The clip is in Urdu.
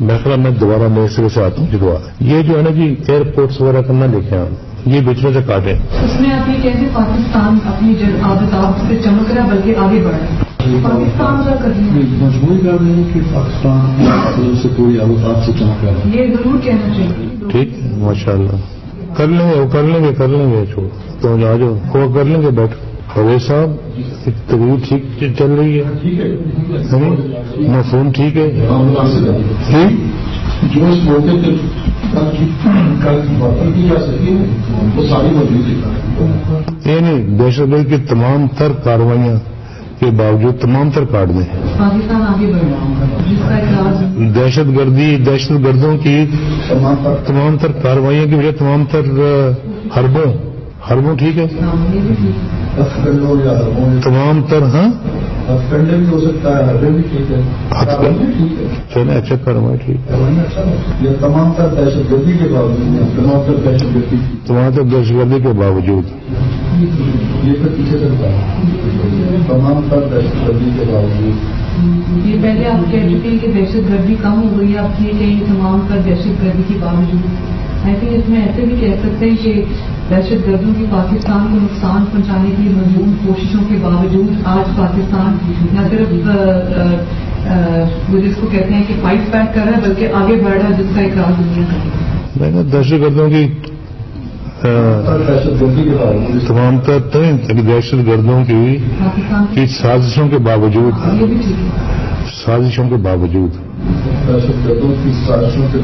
محکمہ میں دوبارہ نئے سرے سے آتا ہوں جدوا یہ جو ہے نا جی ایئرپورٹس وغیرہ کرنا لے کے آؤں یہ بیچ میں سے کاٹیں. اس میں آپ یہ کہتے ہیں پاکستان اپنی آفتاب سے چمک رہا بلکہ آگے بڑھ رہا ہے. پاکستان کا کرنا مجبوری کر رہے ہیں کہ پاکستان سے کوئی آفتاب سے چمک رہا ہے. یہ ضرور کہنا چاہیے. ٹھیک ماشاء اللہ کر لیں گے کر لیں گے چھوڑ تو آ جاؤ کو کر لیں گے بیٹھ. پرویز صاحب تقریر ٹھیک چل رہی ہے نہ فون ٹھیک ہے جو اس موقع پہ کل کی باتیں کی جا سکتی ہیں وہ ساری موجود یہ نہیں دہشت گردی کی تمام تر کاروائیاں کے باوجود تمام تر کاٹ دیں. پاکستان آگے بڑھ رہا ہے جس کا اعتراض دہشت گردوں کی تمام تر کاروائیوں کی وجہ تمام تر حربوں ٹھیک ہے تمام تر کنڈے بھی ہو سکتا ہے ہربے بھی ٹھیک ہے چلے اچھا کاروائی ٹھیک ہے. یہ تمام تر دہشت گردی کے باوجود تمام تر دہشت گردی کے باوجود یہ پھر پیچھے چلتا ہے تمام تر دہشت گردی کے باوجود. یہ پہلے آپ کہہ چکے ہیں کہ دہشت گردی کم ہو گئی آپ یہ کہیں تمام تر دہشت گردی کے باوجود. آئی تھنک اس میں ایسے بھی کہہ سکتے ہیں کہ دہشت گردوں کی پاکستان کو نقصان پہنچانے کی مضمون کوششوں کے باوجود آج پاکستان نہ صرف جس کو کہتے ہیں کہ فائٹ بیک کر رہا ہے بلکہ آگے بڑھ رہا ہے جس کا اقرار دنیا کا ہے. دہشت گردوں کی تمام تر دہشت گردوں کی سازشوں کے باوجود دہشت گردوں کی سازشوں کے